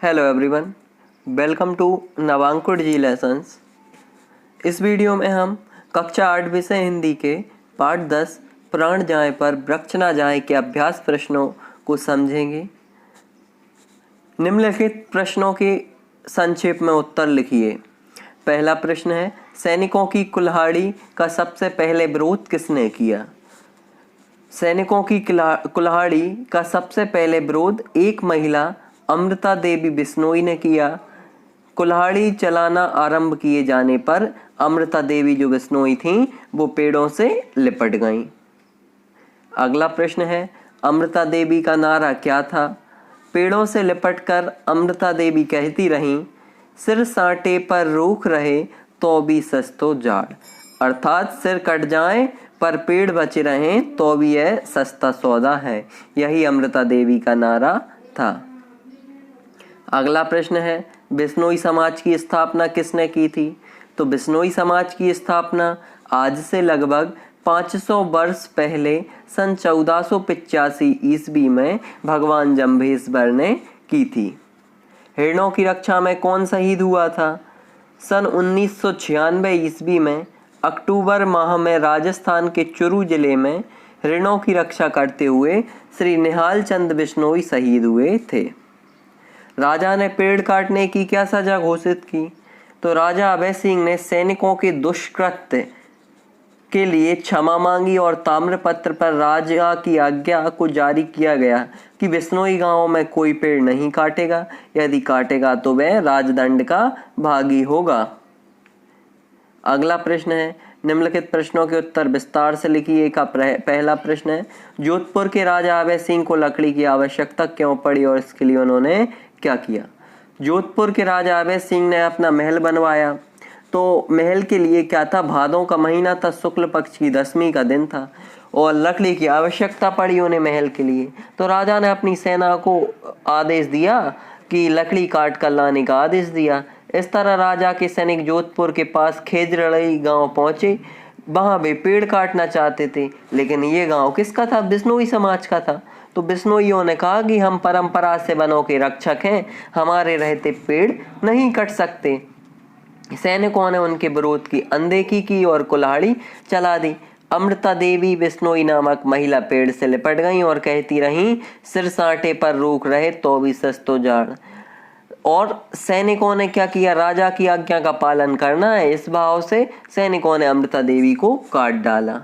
Hello everyone, welcome to Navankur ji lessons. इस video में हम कक्षा 8 विषय हिंदी के पाठ 10 प्राण जाए पर वृक्ष ना जाए के अभ्यास प्रश्नों को समझेंगे। निम्नलिखित प्रश्नों के संक्षेप में उत्तर लिखिए। पहला प्रश्न है, सैनिकों की कुल्हाड़ी का सबसे पहले विरोध किसने किया? सैनिकों की कुल्हाड़ी का सबसे पहले विरोध एक महिला अमृता देवी बिश्नोई ने किया। कुल्हाड़ी चलाना आरंभ किए जाने पर अमृता देवी जो बिश्नोई थीं वो पेड़ों से लिपट गईं। अगला प्रश्न है, अमृता देवी का नारा क्या था? पेड़ों से लिपटकर अमृता देवी कहती रहीं, सिर साटे पर रूख रहे तो भी सस्तो जाड़, अर्थात सिर कट जाए पर पेड़ बचे रहें तो भी यह सस्ता सौदा है। यही अमृता देवी का नारा था। अगला प्रश्न है, बिश्नोई समाज की स्थापना किसने की थी? तो बिश्नोई समाज की स्थापना आज से लगभग 500 वर्ष पहले सन 1485 ईस्वी में भगवान जम्भेश्वर ने की थी। हिरणों की रक्षा में कौन शहीद हुआ था? सन 1996 ईस्वी में अक्टूबर माह में राजस्थान के चुरू जिले में हिरणों की रक्षा करते हुए श्री निहाल चंद बिश्नोई शहीद हुए थे। राजा ने पेड़ काटने की क्या सजा घोषित की? तो राजा अभय सिंह ने सैनिकों के दुष्कृत्य के लिए क्षमा मांगी और ताम्रपत्र पर राजा की आज्ञा को जारी किया गया कि बिश्नोई गांव में कोई पेड़ नहीं काटेगा, यदि काटेगा तो वह राजदंड का भागी होगा। अगला प्रश्न है, निम्नलिखित प्रश्नों के उत्तर विस्तार से लिखिए। का पहला प्रश्न है, जोधपुर के राजा अभय सिंह को लकड़ी की आवश्यकता क्यों पड़ी और इसके लिए उन्होंने क्या किया? जोधपुर के राजा अभय सिंह ने अपना महल बनवाया, तो महल के लिए क्या था? भादों का महीना था, शुक्ल पक्ष की 10वीं का दिन था और लकड़ी की आवश्यकता पड़ी उन्हें महल के लिए। तो राजा ने अपनी सेना को आदेश दिया कि लकड़ी काट कर लाने का आदेश दिया। इस तरह राजा के सैनिक जोधपुर के पास खेजरड़ई गांव पहुंचे। वहां वे पेड़ काटना चाहते थे, लेकिन ये गांव किसका था? बिश्नोई समाज का था। तो बिश्नोइयों ने कहा कि हम परंपरा से वनों के रक्षक हैं, हमारे रहते पेड़ नहीं कट सकते। सैनिकों ने उनके विरोध की अनदेखी की और कुल्हाड़ी चला दी। अमृता देवी बिश्नोई नामक महिला पेड़ से लिपट गईं और कहती रहीं, सिर साटे पर रूख रहे तो भी सस्तो जाड़। और सैनिकों ने क्या किया? राजा की आज्ञा का पालन करना है, इस भाव से सैनिकों ने अमृता देवी को काट डाला।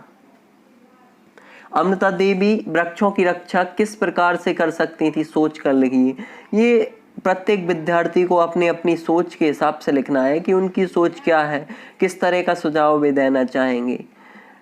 अमृता देवी वृक्षों की रक्षा किस प्रकार से कर सकती थी? सोच कर लिखिए। ये प्रत्येक विद्यार्थी को अपनी अपनी सोच के हिसाब से लिखना है कि उनकी सोच क्या है, किस तरह का सुझाव वे देना चाहेंगे।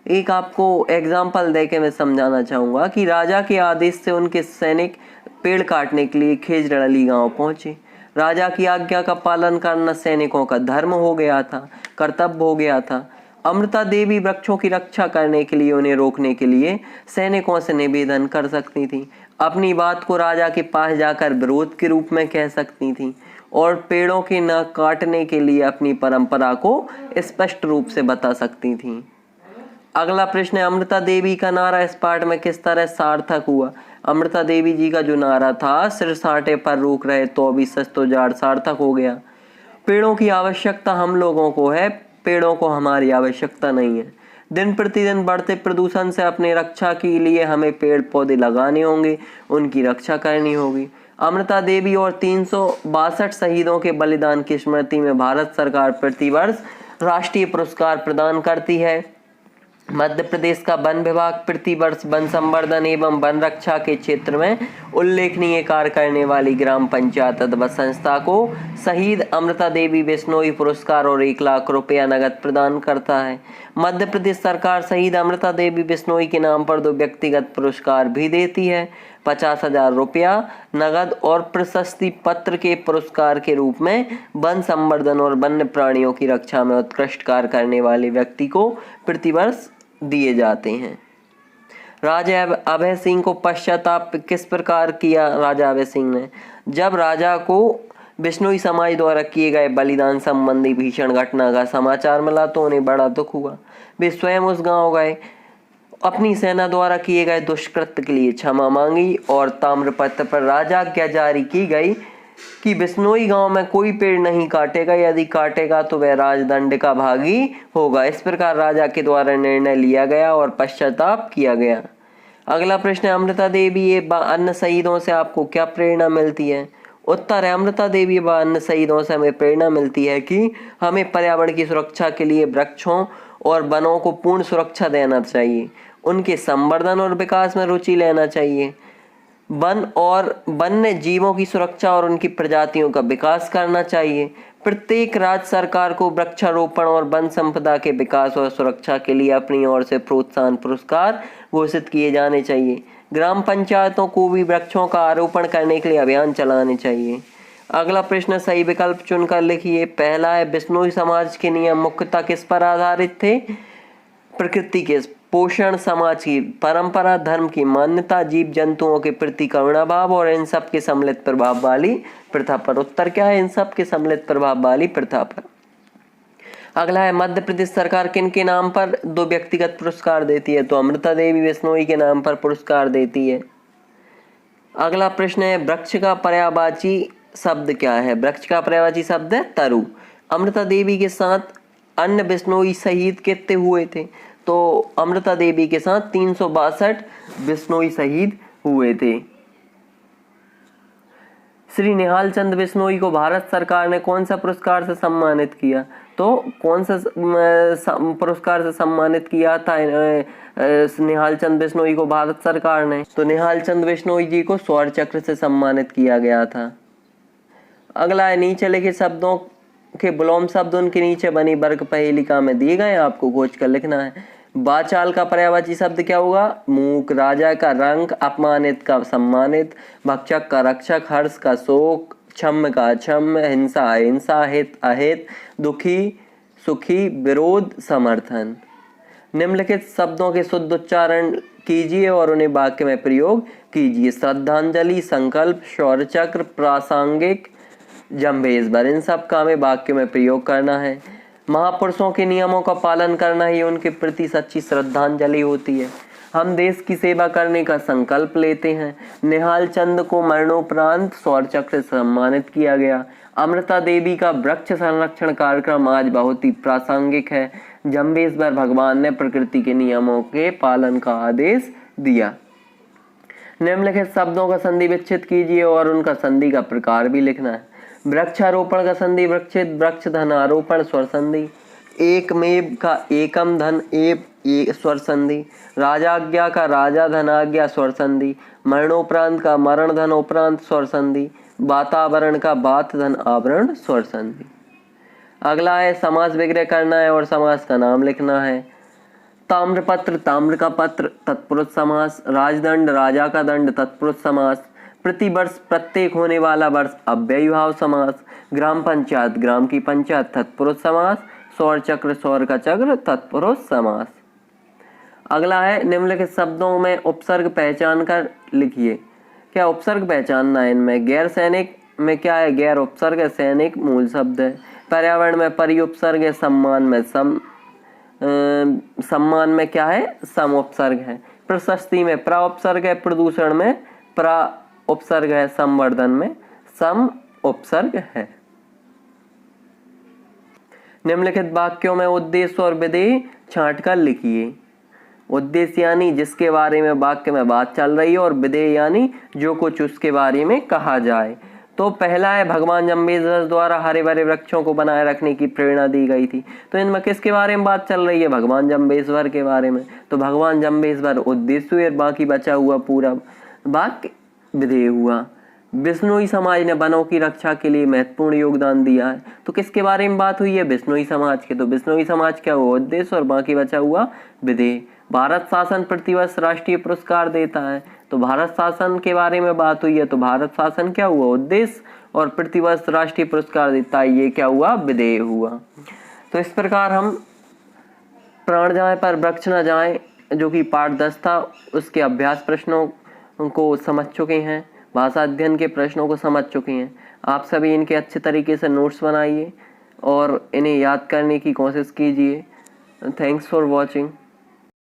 एक आपको एग्जाम्पल देके मैं समझाना चाहूँगा कि राजा के आदेश से उनके सैनिक पेड़ काटने के लिए खेजरड़ली गांव पहुंचे। राजा की आज्ञा का पालन करना सैनिकों का धर्म हो गया था, कर्तव्य हो गया था। अमृता देवी वृक्षों की रक्षा करने के लिए, उन्हें रोकने के लिए सैनिकों से निवेदन कर सकती थी। अपनी बात को राजा के पास जाकर विरोध के रूप में कह सकती थी और पेड़ों के न काटने के लिए अपनी परंपरा को स्पष्ट रूप से बता सकती थी। अगला प्रश्न है, अमृता देवी का नारा इस पाठ में किस तरह सार्थक हुआ? अमृता देवी जी का जो नारा था, सिर साटे पर रूख रहे तो भी सस्तो जाड़, सार्थक हो गया। पेड़ों की आवश्यकता हम लोगों को है, पेड़ों को हमारी आवश्यकता नहीं है। दिन प्रतिदिन बढ़ते प्रदूषण से अपने रक्षा के लिए हमें पेड़ पौधे लगाने होंगे, उनकी रक्षा करनी होगी। अमृता देवी और 362 शहीदों के बलिदान की स्मृति में भारत सरकार प्रतिवर्ष राष्ट्रीय पुरस्कार प्रदान करती है। मध्य प्रदेश का वन विभाग प्रतिवर्ष वन संवर्धन एवं वन रक्षा के क्षेत्र में उल्लेखनीय कार्य करने वाली ग्राम पंचायत अथवा संस्था को शहीद अमृता देवी बिश्नोई पुरस्कार और 1 लाख रुपया नगद प्रदान करता है। मध्य प्रदेश सरकार शहीद अमृता देवी बिश्नोई के नाम पर 2 व्यक्तिगत पुरस्कार भी देती है, 50,000 रुपया नगद और प्रशस्ति पत्र के पुरस्कार के रूप में वन संवर्धन और वन्य प्राणियों की रक्षा में उत्कृष्ट कार्य करने वाले व्यक्ति को प्रतिवर्ष दिए जाते हैं। राजा अभय सिंह को पश्चाताप किस प्रकार किया? राजा अभय सिंह ने जब राजा को बिश्नोई समाज द्वारा किए गए बलिदान संबंधी भीषण घटना का समाचार मिला तो उन्हें बड़ा दुख हुआ। वे स्वयं उस गांव गए, अपनी सेना द्वारा किए गए दुष्कृत्य के लिए क्षमा मांगी और ताम्रपत्र पर राजाज्ञा जारी की गई कि बिश्नोई गांव में कोई पेड़ नहीं काटेगा, यदि काटेगा तो वह राजदंड का भागी होगा। इस प्रकार राजा के द्वारा निर्णय लिया गया और पश्चाताप किया गया। अगला प्रश्न है, अमृता देवी ये अन्य शहीदों से आपको क्या प्रेरणा मिलती है? उत्तर है, अमृता देवी व अन्य शहीदों से हमें प्रेरणा मिलती है कि हमें पर्यावरण की सुरक्षा के लिए वृक्षों और वनों को पूर्ण सुरक्षा देना चाहिए, उनके संवर्धन और विकास में रुचि लेना चाहिए, वन और वन्य जीवों की सुरक्षा और उनकी प्रजातियों का विकास करना चाहिए। प्रत्येक राज्य सरकार को वृक्षारोपण और वन संपदा के विकास और सुरक्षा के लिए अपनी ओर से प्रोत्साहन पुरस्कार घोषित किए जाने चाहिए। ग्राम पंचायतों को भी वृक्षों का आरोपण करने के लिए अभियान चलाने चाहिए। अगला प्रश्न, सही विकल्प चुनकर लिखिए। पहला है, बिश्नोई समाज के नियम मुख्यतः किस पर आधारित थे? प्रकृति के पोषण, समाज की परंपरा, धर्म की मान्यता, जीव जंतुओं के प्रति करुणा भाव और इन सब के सम्मिलित प्रभाव वाली प्रथा पर। उत्तर क्या है? इन सब के सम्मिलित प्रभाव वाली प्रथा पर। अगला है, मध्य प्रदेश सरकार किन के नाम पर 2 व्यक्तिगत पुरस्कार देती है? तो अमृता देवी बिश्नोई के नाम पर पुरस्कार देती है। अगला प्रश्न है, वृक्ष का पर्यायवाची शब्द क्या है? वृक्ष का पर्यायवाची शब्द है तरु। अमृता देवी के साथ अन्य बिश्नोई शहीद कितने हुए थे? तो अमृता देवी के साथ 362 बिश्नोई शहीद हुए थे। श्री निहाल चंद बिश्नोई को भारत सरकार ने कौन सा पुरस्कार से सम्मानित किया? तो कौन सा पुरस्कार से सम्मानित किया था निहाल चंद बिश्नोई को भारत सरकार ने? तो निहाल चंद बिश्नोई जी को शौर्य चक्र से सम्मानित किया गया था। अगला है, नीचे लिखे शब्दों के विलोम शब्द उनके नीचे बनी वर्ग पहेलिका में दिए गए, आपको खोज कर लिखना है। वाचाल का पर्यायवाची शब्द क्या होगा? मूक। राजा का रंक, अपमानित का सम्मानित, भक्षक का रक्षक, हर्ष का शोक, क्षम्य का क्षम्य, हिंसा अहिंसा, हित अहित, दुखी सुखी, विरोध समर्थन। निम्नलिखित शब्दों के शुद्ध उच्चारण कीजिए और उन्हें वाक्य में प्रयोग कीजिए। श्रद्धांजलि, संकल्प, शौर्य चक्र, प्रासंगिक, जंभेजभर, इन सब का हमें वाक्य में प्रयोग करना है। महापुरुषों के नियमों का पालन करना ही उनके प्रति सच्ची श्रद्धांजलि होती है। हम देश की सेवा करने का संकल्प लेते हैं। निहाल चंद को मरणोपरांत शौर्य चक्र से सम्मानित किया गया। अमृता देवी का वृक्ष संरक्षण कार्यक्रम आज बहुत ही प्रासंगिक है। जंभेजभर भगवान ने प्रकृति के नियमों के पालन का आदेश दिया। निम्नलिखित शब्दों का संधि विच्छेद कीजिए और उनका संधि का प्रकार भी लिखना है। वृक्षारोपण का संधि वृक्षेद, वृक्ष धन आरोपण स्वर संधि। एकमेव का एकम धन एव स्वर संधि। राजाज्ञा का राजा धनाज्ञा स्वर संधि। मरणोपरांत का मरण धन उपरांत स्वर संधि। वातावरण का वात धन आवरण स्वर संधि। अगला है, समास विग्रह करना है और समास का नाम लिखना है। ताम्रपत्र, ताम्र का पत्र, तत्पुरुष समास। राजदंड, राजा का दंड, तत्पुरुष समास। प्रतिवर्ष, प्रत्येक होने वाला वर्ष, अव्ययीभाव समास। ग्राम पंचायत, ग्राम की पंचायत, तत्पुरुष समास। सौर चक्र, सौर का चक्र, तत्पुरुष समास। अगला है, निम्नलिखित शब्दों में उपसर्ग पहचान कर लिखिए। क्या उपसर्ग पहचानना है इनमें? गैर सैनिक में क्या है? गैर उपसर्ग है, सैनिक मूल शब्द है। पर्यावरण में परि उपसर्ग है, सम्मान में सम्मान में क्या है? सम उपसर्ग है। प्रशस्ति में प्र उपसर्ग है, प्रदूषण में प्र उपसर्ग है, संवर्धन में सम उपसर्ग है। निम्नलिखित वाक्यों में उद्देश्य और विधेय छांट कर लिखिए। उद्देश्य यानी जिसके बारे में वाक्य में बात चल रही है, और विधेय यानी जो कुछ उसके बारे में कहा जाए। तो पहला है, भगवान जंभेजवर द्वारा हरे भरे वृक्षों को बनाए रखने की प्रेरणा दी गई थी। तो इनमें किसके बारे में बात चल रही है? भगवान जंभेजवर के बारे में। तो भगवान जंभेजवर उद्देश्य हुए, बाकी बचा हुआ पूरा वाक्य विधेय हुआ। बिश्नोई समाज ने वनों की रक्षा के लिए महत्वपूर्ण योगदान दिया है। तो किसके बारे में बात हुई है? बिश्नोई समाज के। तो बिश्नोई समाज क्या हुआ? उद्देश्य, और बाकी बचा हुआ विधेय। भारत शासन प्रतिवर्ष राष्ट्रीय पुरस्कार देता है। तो भारत शासन के बारे में बात हुई है, तो भारत शासन क्या हुआ? उद्देश्य, और प्रतिवर्ष राष्ट्रीय पुरस्कार देता है, ये क्या हुआ? विधेय हुआ। तो इस प्रकार हम प्राण जाए पर वृक्ष न जाए, जो कि पाठ 10 था, उसके अभ्यास प्रश्नों को समझ चुके हैं, भाषा अध्ययन के प्रश्नों को समझ चुके हैं। आप सभी इनके अच्छे तरीके से नोट्स बनाइए और इन्हें याद करने की कोशिश कीजिए। Thanks for watching.